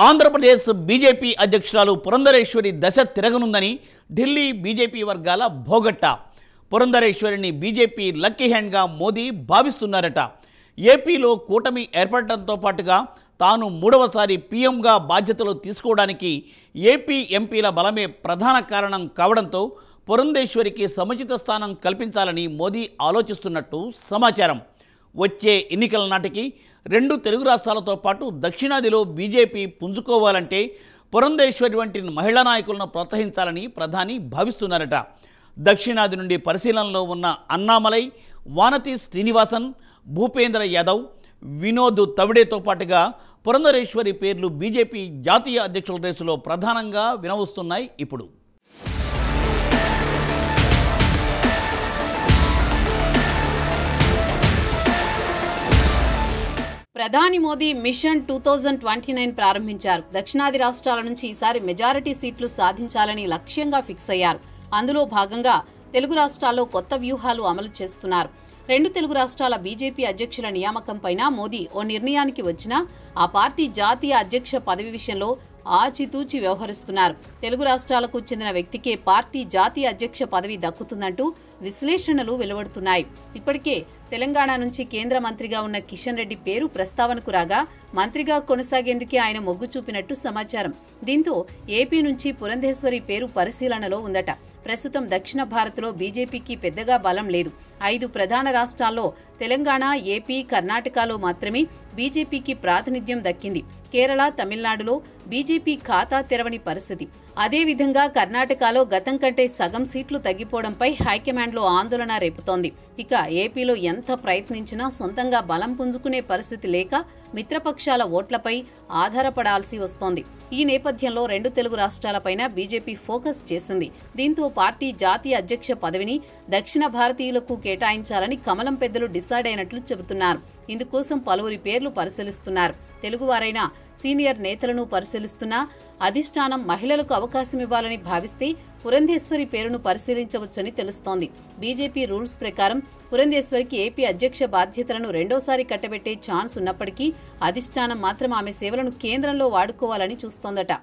Andhra Pradesh BJP అధ్యక్షురాలు పురంధరేశ్వరి దశ తిరగనుందని Delhi BJP వర్గాల భోగట్ట. పురంధరేశ్వరిని బీజేపీ లక్కీ హ్యాండ్గా మోదీ భావిస్తున్నారట. ఏపీలో కూటమి ఏర్పడటంతో పాటుగా తాను మూడవసారి పీఎంగా బాధ్యతలు తీసుకోవడానికి ఏపీ ఎంపీల బలమే ప్రధాన కారణం కావడంతో పురంధేశ్వరికి సముచిత స్థానం కల్పించాలని మోదీ ఆలోచిస్తున్నట్టు సమాచారం. వచ్చే ఎన్నికల నాటికి రెండు తెలుగు రాష్ట్రాలతో పాటు దక్షిణాదిలో బీజేపీ పుంజుకోవాలంటే పురంధేశ్వరి వంటి మహిళా నాయకులను ప్రోత్సహించాలని ప్రధాని భావిస్తున్నారట. దక్షిణాది నుండి పరిశీలనలో ఉన్న అన్నామలై, వానతి శ్రీనివాసన్, భూపేంద్ర యాదవ్, వినోద్ తవిడేతో పాటుగా పురంధరేశ్వరి పేర్లు బీజేపీ జాతీయ అధ్యక్షుల రేసులో ప్రధానంగా వినవస్తున్నాయి. ఇప్పుడు ప్రధాని మోదీ మిషన్ 2029 ప్రారంభించారు. దక్షిణాది రాష్ట్రాల నుంచి ఈసారి మెజారిటీ సీట్లు సాధించాలని లక్ష్యంగా ఫిక్స్ అయ్యారు. అందులో భాగంగా తెలుగు రాష్ట్రాల్లో కొత్త వ్యూహాలు అమలు చేస్తున్నారు. రెండు తెలుగు రాష్ట్రాల బీజేపీ అధ్యక్షుల నియామకంపైన మోదీ ఓ నిర్ణయానికి వచ్చినా ఆ పార్టీ జాతీయ అధ్యక్ష పదవి విషయంలో ఆచితూచి వ్యవహరిస్తున్నారు. తెలుగు రాష్ట్రాలకు చెందిన వ్యక్తికే పార్టీ జాతీయ అధ్యక్ష పదవి దక్కుతుందంటూ విశ్లేషణలు వెలువడుతున్నాయి. ఇప్పటికే తెలంగాణ నుంచి కేంద్ర మంత్రిగా ఉన్న కిషన్ రెడ్డి పేరు ప్రస్తావనకు రాగా మంత్రిగా కొనసాగేందుకే ఆయన మొగ్గు చూపినట్టు సమాచారం. దీంతో ఏపీ నుంచి పురంధేశ్వరి పేరు పరిశీలనలో ఉందట. ప్రస్తుతం దక్షిణ భారత్లో బీజేపీకి పెద్దగా బలం లేదు. 5 ప్రధాన రాష్ట్రాల్లో తెలంగాణ, ఏపీ, కర్ణాటకలో మాత్రమే బీజేపీకి ప్రాతినిధ్యం దక్కింది. కేరళ, తమిళనాడులో బీజేపీ ఖాతా తెరవని పరిస్థితి. అదేవిధంగా కర్ణాటకలో గతం కంటే సగం సీట్లు తగ్గిపోవడంపై హైకమాండ్లో ఆందోళన రేపుతోంది. ఇక ఏపీలో ఎంత ప్రయత్నించినా సొంతంగా బలం పుంజుకునే పరిస్థితి లేక మిత్రపక్షాల ఓట్లపై ఆధారపడాల్సి వస్తోంది. ఈ నేపథ్యంలో రెండు తెలుగు రాష్ట్రాలపైన బీజేపీ ఫోకస్ చేసింది. దీంతో పార్టీ జాతీయ అధ్యక్ష పదవిని దక్షిణ భారతీయులకు కేటాయించాలని కమలం పెద్దలు డిసైడ్ అయినట్లు చెబుతున్నారు. ఇందుకోసం పలువురి పేర్లు పరిశీలిస్తున్నారు. తెలుగువారైన సీనియర్ నేతలను పరిశీలిస్తున్నా అధిష్టానం మహిళలకు అవకాశం ఇవ్వాలని భావిస్తే పురంధేశ్వరి పేరును పరిశీలించవచ్చని తెలుస్తోంది. బీజేపీ రూల్స్ ప్రకారం పురంధేశ్వరికి ఏపీ అధ్యక్ష బాధ్యతలను రెండోసారి కట్టబెట్టే ఛాన్స్ ఉన్నప్పటికీ అధిష్టానం మాత్రం ఆమె సేవలను కేంద్రంలో వాడుకోవాలని చూస్తోందట.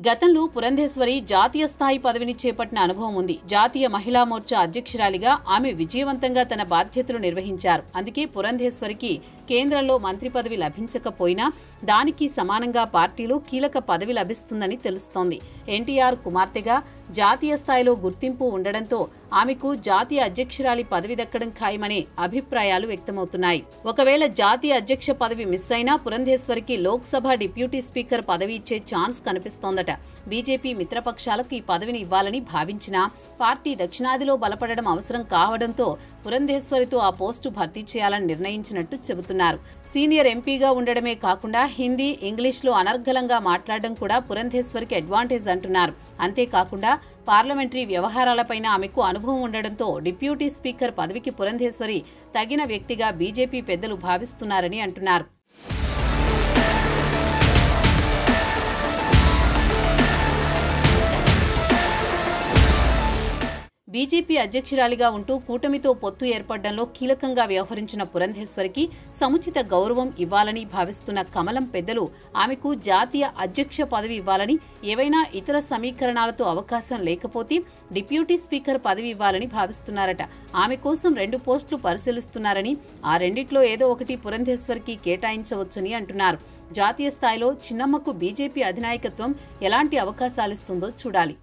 గతంలో పురంధేశ్వరి జాతీయ స్థాయి పదవిని చేపట్టిన అనుభవం ఉంది. జాతీయ మహిళా మోర్చా అధ్యక్షురాలిగా ఆమె విజయవంతంగా తన బాధ్యతలు నిర్వహించారు. అందుకే పురంధేశ్వరికి కేంద్రంలో మంత్రి పదవి లభించకపోయినా దానికి సమానంగా పార్టీలో కీలక పదవి లభిస్తుందని తెలుస్తోంది. ఎన్టీఆర్ కుమార్తెగా జాతీయ స్థాయిలో గుర్తింపు ఉండడంతో ఆమెకు జాతీయ అధ్యక్షురాలి పదవి దక్కడం ఖాయమనే అభిప్రాయాలు వ్యక్తమవుతున్నాయి. ఒకవేళ జాతీయ అధ్యక్ష పదవి మిస్ అయినా పురంధేశ్వరికి లోక్సభ డిప్యూటీ స్పీకర్ పదవి ఇచ్చే ఛాన్స్ కనిపిస్తోందట. బీజేపీ మిత్రపక్షాలకు ఈ పదవిని ఇవ్వాలని భావించినా పార్టీ దక్షిణాదిలో బలపడడం అవసరం కావడంతో పురంధేశ్వరితో ఆ పోస్టు భర్తీ చేయాలని నిర్ణయించినట్టు చెబుతున్నారు. సీనియర్ ఎంపీగా ఉండడమే కాకుండా హిందీ, ఇంగ్లీష్లో అనర్గళంగా మాట్లాడడం కూడా పురంధేశ్వరికి అడ్వాంటేజ్ అంటున్నారు. అంతేకాకుండా పార్లమెంటరీ వ్యవహారాలపైన ఆమెకు అనుభవం ఉండడంతో డిప్యూటీ స్పీకర్ పదవికి పురంధేశ్వరి తగిన వ్యక్తిగా బీజేపీ పెద్దలు భావిస్తున్నారని అంటున్నారు. బీజేపీ అధ్యక్షురాలిగా ఉంటూ కూటమితో పొత్తు ఏర్పడడంలో కీలకంగా వ్యవహరించిన పురంధేశ్వరికి సముచిత గౌరవం ఇవ్వాలని భావిస్తున్న కమలం పెద్దలు ఆమెకు జాతీయ అధ్యక్ష పదవి ఇవ్వాలని, ఏవైనా ఇతర సమీకరణాలతో అవకాశం లేకపోతే డిప్యూటీ స్పీకర్ పదవి ఇవ్వాలని భావిస్తున్నారట. ఆమె కోసం 2 పోస్టులు పరిశీలిస్తున్నారని, ఆ రెండిట్లో ఏదో ఒకటి పురంధేశ్వరికి కేటాయించవచ్చని అంటున్నారు. జాతీయ స్థాయిలో చిన్నమ్మకు బీజేపీ అధినాయకత్వం ఎలాంటి అవకాశాలిస్తుందో చూడాలి.